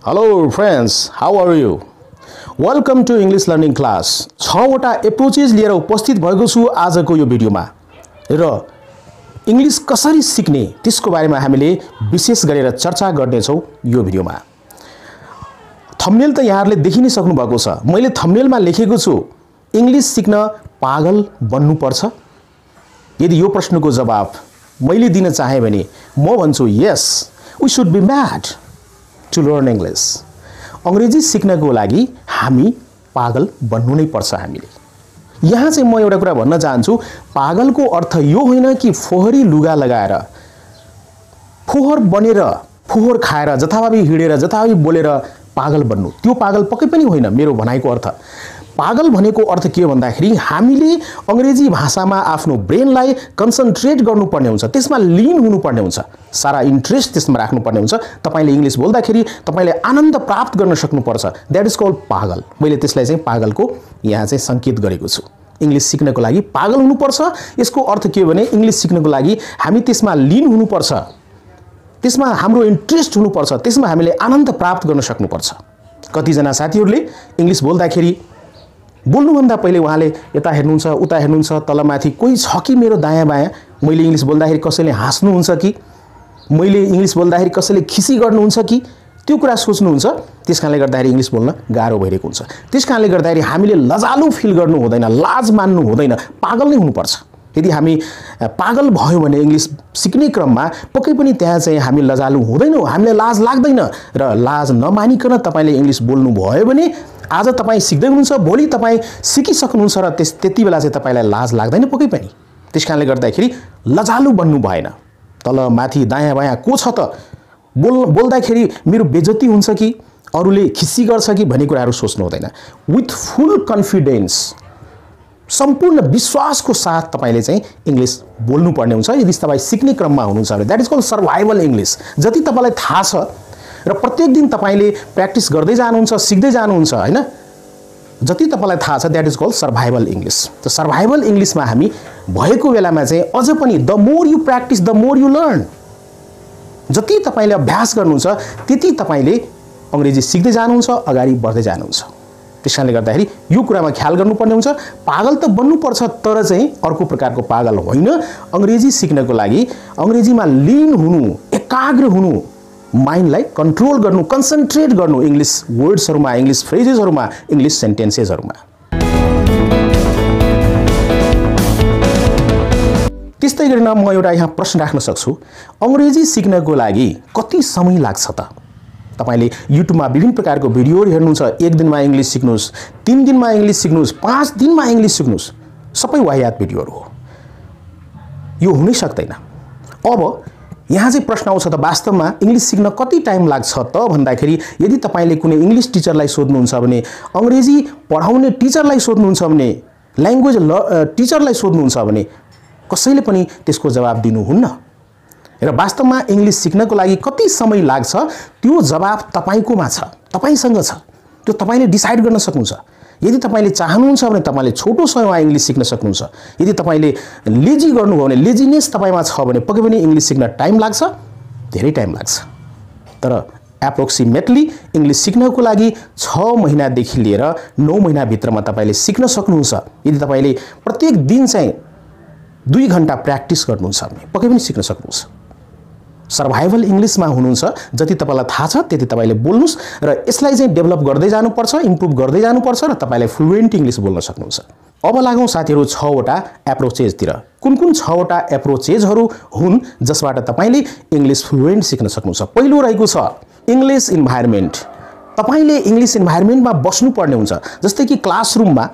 Hello friends, how are you? Welcome to English learning class. 6 वटा approaches लिएर उपस्थित भएको छु आजको यो भिडियोमा र इंग्लिश कसरी सिक्ने त्यसको बारेमा हामीले विशेष गरेर चर्चा गर्ने छौं यो भिडियोमा। थम्बनेल त यहाँहरुले देखि नै सक्नु भएको छ। मैले थम्बनेलमा लेखेको छु इंग्लिश सिक्न पागल बन्नु पर्छ। यदि यो प्रश्नको जवाफ मैले दिन चाहे भने म भन्छु यस, we should be mad to learn English. अंग्रेजी सिक्नको लागि हामी पागल बन्नु नै पर्छ हामीले। यहाँ चाहिँ म एउटा कुरा भन्न चाहन्छु, पागलको अर्थ यो होइन कि फोहोरी लुगा लगाएर फोहोर बनेर फोहोर खाएर जथाभावी हिडेर जथाभावी बोलेर पागल बन्नु, त्यो पागल पक्कै पनि होइन मेरो भनाइको अर्थ। पागल भनेको अर्थ के हो भन्दाखेरि हामीले अंग्रेजी भाषामा आफ्नो ब्रेनलाई कन्सन्ट्रेट गर्नुपर्ने हुन्छ, त्यसमा लीन हुनुपर्ने हुन्छ, सारा इन्ट्रेस्ट त्यसमा राख्नुपर्ने हुन्छ। तपाईले इंग्लिश बोल्दाखेरि तपाईले आनन्द प्राप्त गर्न सक्नुपर्छ। दैट इज कॉल्ड पागल। मैले त्यसलाई चाहिँ पागलको यहाँ चाहिँ संकेत गरेको छु। इंग्लिश सिक्नको लागि पागल हुनुपर्छ। यसको अर्थ के हो भने इंग्लिश सिक्नको लागि हामी त्यसमा लीन हुनुपर्छ, त्यसमा हाम्रो इन्ट्रेस्ट हुनुपर्छ, त्यसमा हामीले आनन्द प्राप्त गर्न सक्नुपर्छ। कतिजना साथीहरुले इंग्लिश बोल्दाखेरि बोल्नुभन्दा पहिले उहाँले यता हेर्नुहुन्छ, उता हेर्नुहुन्छ, तलमाथि कोही छ कि मेरो दायाँ बायाँ, मैले इंग्लिश बोल्दाखेरि कसैले हाँस्नुहुन्छ कि, मैले इंग्लिश बोल्दाखेरि कसैले खिसी गर्नुहुन्छ कि, त्यो कुरा सोच्नुहुन्छ। त्यसकारणले गर्दाखेरि इंग्लिश बोल्न गाह्रो भइरहेको हुन्छ। त्यसकारणले गर्दाखेरि हामीले लजालु फिल गर्नु हुँदैन, लाज मान्नु हुँदैन, पागल नै हुनुपर्छ। यदि हामी पागल भयो भने इंग्लिश सिक्ने क्रममा पक्कै पनि त्यहाँ चाहिँ हामी लजालु हुँदैनौँ, हामीले लाज लाग्दैन। र लाज नमानिकन तपाईले इंग्लिश बोल्नु भयो भने आज तपाई सिक्दै हुनुहुन्छ, भोलि तपाई सिकिसक्नुहुन्छ र त्यति बेला चाहिँ तपाईलाई लाज लाग्दैन पक्कै पनि। त्यसकारणले गर्दाखेरि लजालु बन्नु भएन। तल माथि दायाँ बायाँ को छ त, बोल्दाखेरि मेरो बेइज्जती हुन्छ कि अरूले खिसी गर्छ कि भन्ने कुराहरू सोच्नु हुँदैन। विथ फुल कन्फिडेन्स, सम्पूर्ण विश्वासको साथ तपाईले चाहिँ इंग्लिश बोल्नु पर्ने हुन्छ यदि तपाई सिक्ने क्रममा हुनुहुन्छ भने। That is called survival English. जति तपाईलाई थाहा छ र प्रत्येक दिन तपाईले प्र्याक्टिस गर्दै जानुहुन्छ, सिक्दै जानुहुन्छ हैन, जति तपाईलाई थाहा छ that is called survival English. त सर्भाइभल इंग्लिशमा हामी भएको बेलामा चाहिँ अझ पनि the more you practice the more you learn. जति तपाईले अभ्यास गर्नुहुन्छ त्यति तपाईले अंग्रेजी सिक्दै जानुहुन्छ, अगाडि बढ्दै जानुहुन्छ। त्यसकारणले गर्दाखेरि यो कुरामा ख्याल गर्नुपर्ने हुन्छ। पागल त बन्नुपर्छ, तर चाहिँ अर्को प्रकारको पागल होइन। अंग्रेजी सिक्नको लागि अंग्रेजीमा लीन हुनु, एकाग्र हुनु, माइन्डलाई कन्ट्रोल गर्नु, कन्सन्ट्रेट गर्नु इंग्लिश वर्ड्सहरुमा, इंग्लिश फ्रेजेसहरुमा, इंग्लिश सेन्टेन्सेसहरुमा। त्यस्तै गरेर म एउटा यहाँ प्रश्न राख्न सक्छु, अंग्रेजी सिक्नको लागि कति समय लाग्छ त? तपाईले युट्युबमा विभिन्न प्रकारको भिडियोहरु हेर्नुहुन्छ। 1 दिनमा इंग्लिश सिक्नुस्, 3 दिनमा इंग्लिश सिक्नुस्, 5 दिनमा इंग्लिश सिक्नुस्, सबै वाहियात भिडियोहरु हो। यो हुनै सक्दैन। अब यहाँ चाहिँ प्रश्न आउँछ त वास्तवमा इंग्लिश सिक्न कति टाइम लाग्छ त भन्दाखेरि, यदि तपाईले कुनै इंग्लिश टिचरलाई सोध्नुहुन्छ भने, अंग्रेजी पढाउने टिचरलाई सोध्नुहुन्छ भने, ल्याङ्ग्वेज टिचरलाई सोध्नुहुन्छ भने कसैले पनि त्यसको जवाफ दिनुहुन्न। र वास्तवमा इंग्लिश सिक्नको लागि कति समय लाग्छ त्यो जवाफ तपाईकोमा छ, तपाईसँग छ। त्यो तपाईले डिसाइड गर्न सक्नुहुन्छ। यदि तपाईले चाहनुहुन्छ भने तपाईले छोटो समयमा इंग्लिश सिक्न सक्नुहुन्छ। यदि तपाईले लेजी गर्नुभयो भने, लेजीनेस तपाईमा छ भने पक्कै पनि इंग्लिश सिक्न टाइम लाग्छ, धेरै टाइम लाग्छ। तर एप्रोक्सिमेटली इंग्लिश सिक्नको लागि 6 महिनादेखि लिएर 9 महिना भित्रमा तपाईले सिक्न सक्नुहुन्छ। यदि तपाईले प्रत्येक दिन चाहिँ 2 घण्टा प्र्याक्टिस गर्नुहुन्छ भने पक्कै पनि सिक्न सक्नुहुन्छ। सर्भाइभल इंग्लिशमा हुनुहुन्छ, जति तपाईलाई थाहा छ त्यति तपाईले बोल्नुस् र यसलाई चाहिँ डेभलप गर्दै जानुपर्छ, इम्प्रुभ गर्दै जानुपर्छ र तपाईले फ्लुएन्ट इंग्लिश बोल्न सक्नुहुन्छ। अब लागौं साथीहरु 6 वटा एप्रोचेजतिर। कुन 6 वटा एप्रोचेजहरु हुन् जसबाट तपाईले इंग्लिश फ्लुएन्ट सिक्न सक्नुहुन्छ? पहिलो रहेको छ इंग्लिश इन्भाइरोमेन्ट। तपाईले इंग्लिश इन्भाइरोमेन्टमा बस्नु पर्ने हुन्छ। जस्तै कि क्लासरुममा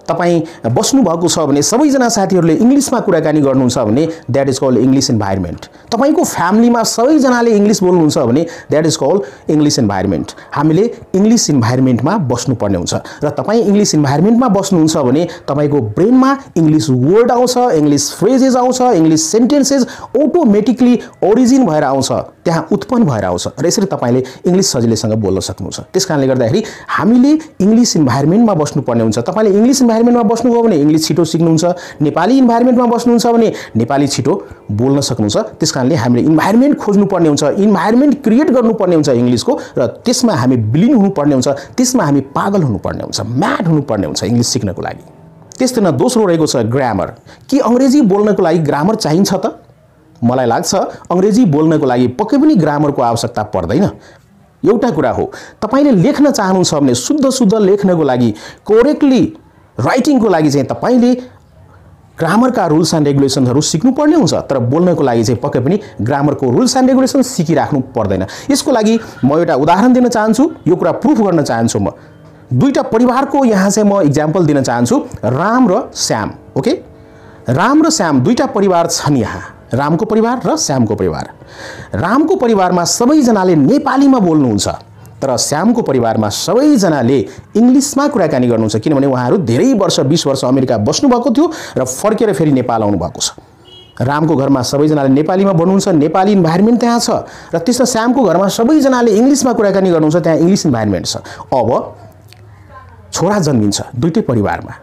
तपाई बस्नु भएको छ भने सबैजना साथीहरुले इंग्लिशमा कुराकानी गर्नुहुन्छ भने that is called English environment. तपाईको फ्यामिलीमा सबैजनाले इंग्लिश बोल्नुहुन्छ भने that is called English environment. हामीले इंग्लिश इन्भाइरोमेन्टमा बस्नु पर्ने हुन्छ र तपाई इंग्लिश इन्भाइरोमेन्टमा बस्नुहुन्छ भने तपाईको ब्रेनमा इंग्लिश वर्ड आउँछ, इंग्लिश फ्रेजेस आउँछ, इंग्लिश सेन्टेन्सेस अटोमेटिकली ओरिजिन भएर आउँछ। त्यहाँ उत्पन्न भएर आउँछ र यसरी तपाईले इंग्लिश सजिलैसँग बोल्न सक्नुहुन्छ। त्यसकारणले गर्दाखेरि हामीले इंग्लिश इन्भाइरोमेन्टमा बस्नुपर्ने हुन्छ। तपाईले इंग्लिश इन्भाइरोमेन्टमा बस्नुभयो भने इंग्लिश छिटो सिक्नुहुन्छ, नेपाली इन्भाइरोमेन्टमा बस्नुहुन्छ भने नेपाली छिटो बोल्न सक्नुहुन्छ। त्यसकारणले हामीले इन्भाइरोमेन्ट खोज्नुपर्ने हुन्छ, इन्भाइरोमेन्ट क्रिएट गर्नुपर्ने हुन्छ इंग्लिशको, र त्यसमा हामी विलीन हुनुपर्ने हुन्छ, त्यसमा हामी पागल हुनुपर्ने हुन्छ, म्याड हुनुपर्ने हुन्छ इंग्लिश सिक्नको लागि। त्यस्तै न दोस्रो रहेको छ ग्रामर। के अंग्रेजी बोल्नको लागि ग्रामर चाहिन्छ त? मलाई लाग्छ अंग्रेजी बोल्नको लागि पक्कै पनि ग्रामरको आवश्यकता पर्दैन। एउटा कुरा हो, तपाईले लेख्न चाहनुहुन्छ भने शुद्ध लेख्नको लागि, करेक्टली राइटिङको लागि चाहिँ तपाईले ग्रामरका रुल्स एन्ड रेगुलेसनहरू सिक्नुपर्ने हुन्छ, तर बोल्नको लागि चाहिँ पक्कै पनि ग्रामरको रुल्स एन्ड रेगुलेसन सिकिराख्नु पर्दैन। यसको लागि म एउटा उदाहरण दिन चाहन्छु, यो कुरा प्रुफ गर्न चाहन्छु। म दुईटा परिवारको यहाँ चाहिँ म इक्जाम्पल दिन चाहन्छु, राम र श्याम। ओके, राम र श्याम दुईटा परिवार छन् यहाँ, रामको परिवार र श्यामको परिवार। रामको परिवारमा सबैजनाले नेपालीमा बोल्नुहुन्छ, तर श्यामको परिवारमा सबैजनाले इंग्लिशमा कुराकानी गर्नुहुन्छ, किनभने उहाँहरू धेरै वर्ष 20 वर्ष अमेरिका बस्नुभएको थियो र फर्केर फेरि नेपाल आउनु भएको छ। रामको घरमा सबैजनाले नेपालीमा बोल्नुहुन्छ, नेपाली इन्भाइरोमेन्ट त्यहाँ छ, र त्यसमा श्यामको घरमा सबैजनाले इंग्लिशमा कुराकानी गर्नुहुन्छ, त्यहाँ इंग्लिश इन्भाइरोमेन्ट छ। अब छोरा जन्मिन्छ दुईटै परिवारमा,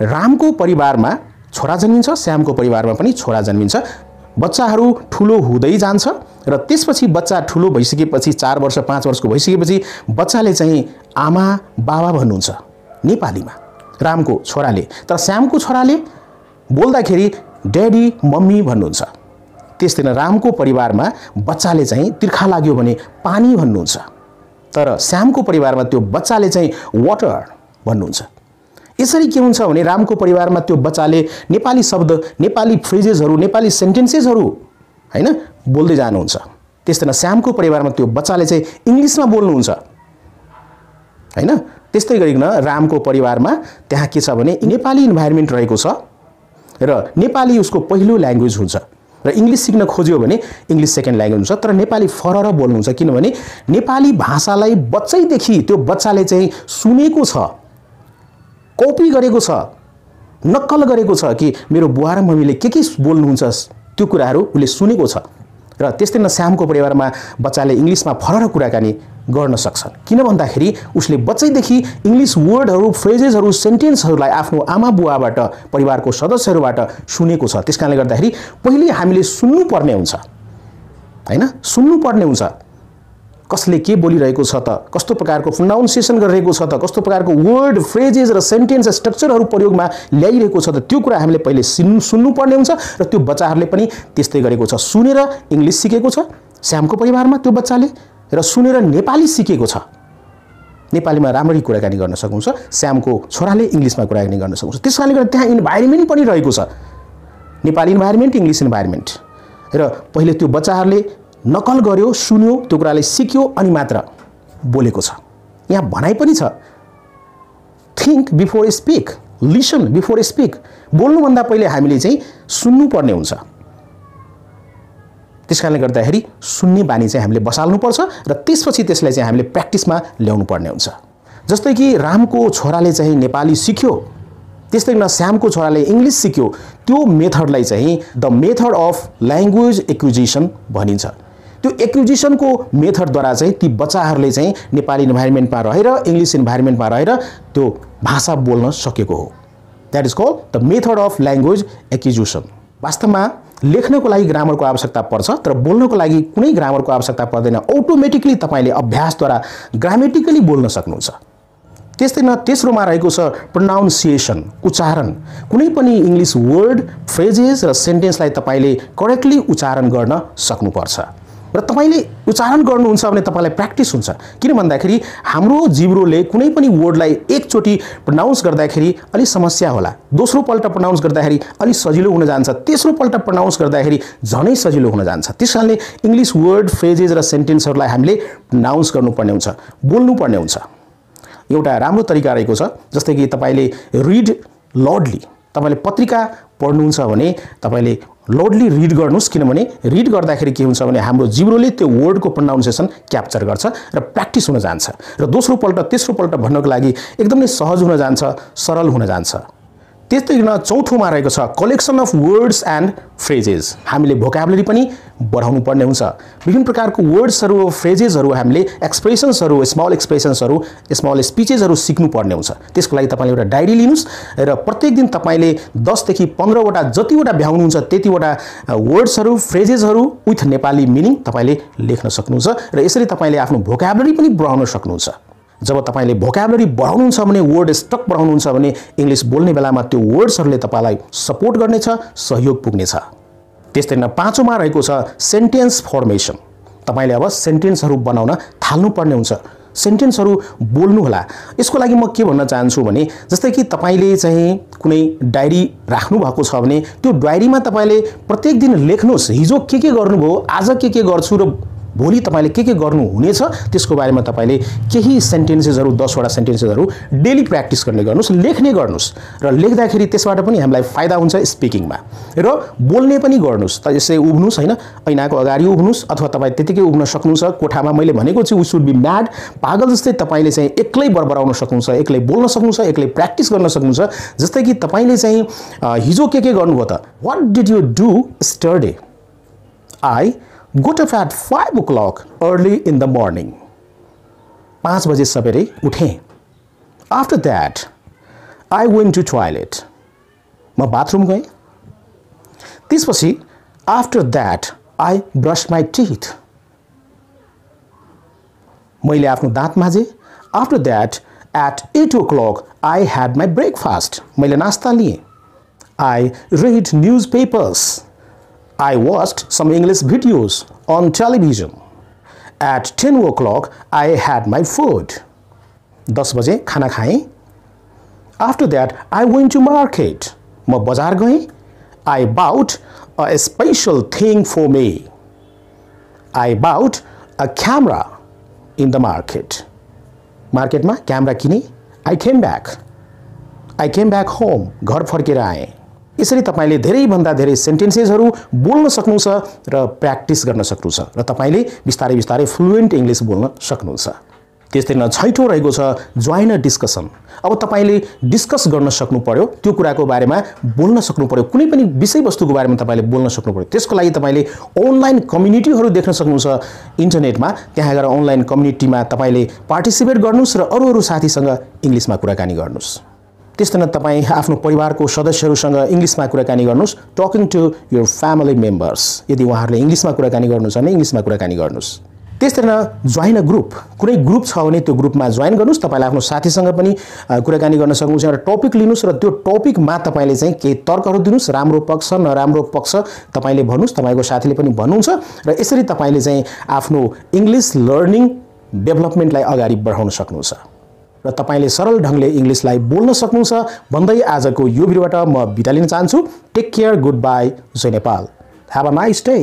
रामको परिवारमा छोरा जन्मिन्छ, श्यामको परिवारमा पनि छोरा जन्मिन्छ। बच्चाहरू ठुलो हुँदै जान्छ र त्यसपछि बच्चा ठुलो भइसकेपछि 4 वर्ष 5 वर्षको भइसकेपछि बच्चाले चाहिँ आमा बाबा भन्नुहुन्छ नेपालीमा, रामको छोराले। तर श्यामको छोराले बोल्दाखेरि ड्याडी मम्मी भन्नुहुन्छ। त्यस्तै नै रामको परिवारमा बच्चाले चाहिँ तिर्खा लाग्यो भने पानी भन्नुहुन्छ, तर श्यामको परिवारमा त्यो बच्चाले चाहिँ वाटर भन्नुहुन्छ। यसरी के हुन्छ भने रामको परिवारमा त्यो बच्चाले नेपाली शब्द, नेपाली फ्रेजेसहरू, नेपाली सेन्टेन्सेसहरू हैन बोल्दै जानुहुन्छ। त्यस्तै न श्यामको परिवारमा त्यो बच्चाले चाहिँ इंग्लिशमा बोल्नुहुन्छ हैन। त्यस्तै गरिकन रामको परिवारमा त्यहाँ के छ भने नेपाली इन्भाइरोमेन्ट रहेको छ र नेपाली उसको पहिलो ल्याङ्ग्वेज हुन्छ, र इंग्लिश सिक्न खोज्यो भने इंग्लिश सेकेन्ड ल्याङ्ग्वेज हुन्छ, तर नेपाली फरर बोल्नुहुन्छ, किनभने नेपाली भाषालाई बच्चैदेखि त्यो बच्चाले चाहिँ सुनेको छ, कपी गरेको छ, नक्कल गरेको छ कि मेरो बुवा र मम्मीले के बोल्नुहुन्छ त्यो कुराहरू उसले सुनेको छ। र त्यस्तै न श्यामको परिवारमा बच्चाले इंग्लिशमा फरर कुराकानी गर्न सक्छन्, किन भन्दाखेरि उसले बच्चैदेखि इंग्लिश वर्डहरू, फ्रेजेसहरू, सेन्टेन्सहरूलाई आफ्नो आमा बुवाबाट, परिवारको सदस्यहरूबाट सुनेको छ। त्यसकारणले गर्दाखेरि पहिले हामीले सुन्नुपर्ने हुन्छ हैन, सुन्नुपर्ने हुन्छ कसले के बोलिरहेको छ त, कस्तो प्रकारको प्रोनाउन्सिएसन गरिरहेको छ त, कस्तो प्रकारको वर्ड, फ्रेजेस र सेन्टेन्स स्ट्रक्चरहरू प्रयोगमा ल्याइरहेको छ त, त्यो कुरा हामीले पहिले सुन्नुपर्ने हुन्छ। र त्यो बच्चाहरूले पनि त्यस्तै गरेको छ, सुनेर इंग्लिश सिकेको छ श्यामको परिवारमा त्यो बच्चाले, र सुनेर नेपाली सिकेको छ, नेपालीमा राम्ररी कुराकानी गर्न सक्नुहुन्छ। श्यामको छोराले इंग्लिशमा कुराकानी गर्न सक्नुहुन्छ। त्यसकारणले गर्दा त्यहाँ इन्भाइरोमेन्ट पनि रहेको छ, नेपाली इन्भाइरोमेन्ट, इंग्लिश इन्भाइरोमेन्ट। र पहिले त्यो बच्चाहरूले नकल गर्यो, सुन्यो, त्यो कुराले सिक्यो, अनि मात्र बोलेको छ। यहाँ भनाइ पनि छ, think before speak, listen before speak. बोल्नुभन्दा पहिले हामीले चाहिँ सुन्नुपर्ने हुन्छ। त्यसकारणले गर्दाखेरि सुन्ने बानी चाहिँ हामीले बसाल्नुपर्छ र त्यसपछि त्यसलाई चाहिँ हामीले प्र्याक्टिसमा ल्याउनु पर्ने हुन्छ। जस्तै कि रामको छोराले चाहिँ नेपाली सिक्यो, त्यस्तै न श्यामको छोराले इंग्लिश सिक्यो। त्यो मेथडलाई चाहिँ the method of language acquisition भनिन्छ। त्यो एक्विजिसनको मेथडद्वारा चाहिँ ती बच्चाहरूले चाहिँ नेपाली इन्भाइरोमेन्टमा रहेर, इंग्लिश इन्भाइरोमेन्टमा रहेर त्यो भाषा बोल्न सकेको हो। That is called the method of language acquisition. वास्तवमा लेख्नको लागि ग्रामरको आवश्यकता पर्छ, तर बोल्नको लागि कुनै ग्रामरको आवश्यकता पर्दैन। अटोमेटिकली तपाईले अभ्यासद्वारा ग्रामेटिकली बोल्न सक्नुहुन्छ। त्यस्तै न तेस्रोमा रहेको छ प्रोनाउन्सिएसन, उच्चारण। कुनै पनि इंग्लिश वर्ड, फ्रेजेस र सेन्टेन्सलाई तपाईले करेक्टली उच्चारण गर्न सक्नुपर्छ, र तपाईले उच्चारण गर्नुहुन्छ भने तपाईलाई प्र्याक्टिस हुन्छ। किन भन्दाखेरि हाम्रो जिब्रोले कुनै पनि वर्डलाई एकचोटी प्रोनाउन्स गर्दाखेरि अलि समस्या होला, दोस्रो पल्ट प्रोनाउन्स गर्दाखेरि अलि सजिलो हुन जान्छ, तेस्रो पल्ट प्रोनाउन्स गर्दाखेरि झनै सजिलो हुन जान्छ। त्यसकारणले इंग्लिश वर्ड, फ्रेजेस र सेन्टेन्सहरूलाई हामीले प्रोनाउन्स गर्नुपर्ने हुन्छ, बोल्नुपर्ने हुन्छ। एउटा राम्रो तरिका रहेको छ, जस्तै कि तपाईले रिड लाउडली, तपाईले पत्रिका पढ्नुहुन्छ भने तपाईले लाउडली रिड गर्नुस्, किनभने रिड गर्दाखेरि के हुन्छ भने हाम्रो जिब्रोले त्यो वर्डको प्रोनाउन्सिएसन क्याप्चर गर्छ र प्र्याक्टिस हुन जान्छ, र दोस्रो पल्ट तेस्रो पल्ट भन्नको लागि एकदमै सहज हुन जान्छ, सरल हुन जान्छ। त्यस्तै गर्न चौथोमा रहेको छ collection of words and phrases. हामीले भोकाबुलरी पनि बढाउनु पर्ने हुन्छ। विभिन्न प्रकारको वर्ड्सहरू, फ्रेजेसहरू, हामीले एक्सप्रेसन्सहरू, स्मल एक्सप्रेसन्सहरू, स्मल स्पिचेसहरू सिक्नु पर्ने हुन्छ। त्यसको लागि तपाईले एउटा डायरी लिनुस् र प्रत्येक दिन तपाईले 10 देखि 15 वटा जतिवटा भ्याउनुहुन्छ त्यतिवटा वर्ड्सहरू, फ्रेजेसहरू विथ नेपाली मिनिङ तपाईले लेख्न सक्नुहुन्छ र यसरी तपाईले आफ्नो भोकाबुलरी पनि बढाउन सक्नुहुन्छ। जब तपाईले भोकाबुलरी बढाउनुहुन्छ भने, वर्ड स्टक बढाउनुहुन्छ भने इंग्लिश बोल्ने बेलामा त्यो वर्ड्सहरूले तपाईलाई सपोर्ट गर्नेछ, सहयोग पुग्नेछ। त्यस्तै न पाँचौंमा रहेको छ सेन्टेन्स फर्मेसन। तपाईले अब सेन्टेन्सहरू बनाउन थाल्नुपर्ने हुन्छ। सेन्टेन्सहरू बोल्नु होला। यसको लागि म के भन्न चाहन्छु भने जस्तै कि तपाईले चाहिँ कुनै डायरी राख्नु भएको छ भने त्यो डायरीमा तपाईले प्रत्येक दिन लेख्नुस् हिजो के गर्नुभयो, आज के गर्छु र भोलि तपाईले के गर्नु हुनेछ त्यसको बारेमा तपाईले केही सेन्टेन्सेसहरू 10 वटा सेन्टेन्सेसहरू डेली प्र्याक्टिस गर्ने गर्नुस्, लेख्ने गर्नुस् र लेख्दाखेरि त्यसबाट पनि हामीलाई फाइदा हुन्छ स्पिकिङमा र बोल्ने पनि गर्नुस्। त यसै उभ्नुस् हैन, ऐनाको अगाडि उभ्नुस् अथवा तपाई त्यतिकै उभ्न सक्नुहुन्छ। कोठामा मैले भनेको छु वी शुड बी म्याड, पागल जस्तै तपाईले चाहिँ एक्लै बरबराउन सक्नुहुन्छ, एक्लै बोल्न सक्नुहुन्छ, एक्लै प्र्याक्टिस गर्न सक्नुहुन्छ। जस्तै कि तपाईले चाहिँ हिजो के गर्नुभयो त, what did you do yesterday? I got up at 5 o'clock early in the morning. 5 बजे सबेरे उठे। After that, I went to toilet. म बाथरूम गए। त्यसपछि after that, I brushed my teeth. मैले आफ्नो दाँत माझे। After that, at 8 o'clock, I had my breakfast. मैले नास्ता लिए। I read newspapers. I watched some English videos on television. At 10 o'clock, I had my food. 10 बजे खाना खाएँ। After that, I went to market. म बजार गएँ। I bought a special thing for me. I bought a camera in the market. मार्केटमा camera किने। I came back. I came back home. घर फर्केर आएँ। यसरी तपाईले धेरै भन्दा धेरै सेन्टेन्सेसहरू बोल्न सक्नुहुन्छ र प्र्याक्टिस गर्न सक्नुहुन्छ र तपाईले बिस्तारै बिस्तारै फ्लुएन्ट इंग्लिश बोल्न सक्नुहुन्छ। त्यस्तै न छैठौं रहेको छ जोइन अ डिस्कसन। अब तपाईले डिस्कस गर्न सक्नु पर्यो, त्यो कुराको बारेमा बोल्न सक्नु पर्यो, कुनै पनि विषयवस्तुको बारेमा तपाईले बोल्न सक्नु पर्यो। त्यसको लागि तपाईले अनलाइन कम्युनिटीहरू देख्न सक्नुहुन्छ इन्टरनेटमा। त्यहाँ गएर अनलाइन कम्युनिटीमा तपाईले पार्टिसिपेट गर्नुस् र अरू साथीसँग इंग्लिशमा कुराकानी गर्नुस्। त्यस्तै न तपाई आफ्नो परिवारको सदस्यहरूसँग इंग्लिशमा कुराकानी गर्नुस्। Talking to your family members. यदि उहाँहरूले इंग्लिशमा कुराकानी गर्नुहुन्छ भने इंग्लिशमा कुराकानी गर्नुस्। त्यस्तै न जोइन अ ग्रुप। कुनै ग्रुप छ भने त्यो ग्रुपमा जोइन गर्नुस्। तपाईले आफ्नो साथीसँग पनि कुराकानी गर्न सक्नुहुन्छ र टपिक लिनुस् र त्यो टपिकमा तपाईले चाहिँ केही तर्कहरू दिनुस्, राम्रो पक्ष नराम्रो पक्ष तपाईले भन्नुस्, तपाईको साथीले पनि भन्नुहुन्छ र यसरी तपाईले चाहिँ आफ्नो इंग्लिश लर्निङ डेभलपमेन्टलाई अगाडि बढाउन सक्नुहुन्छ र तपाईले सरल ढंगले इंग्लिशलाई बोल्न सक्नुहुन्छ भन्दै आजको यो भिडियोबाट म बिदा लिन चाहन्छु। टेक केयर, गुड बाई, जय Nepal, have a nice day.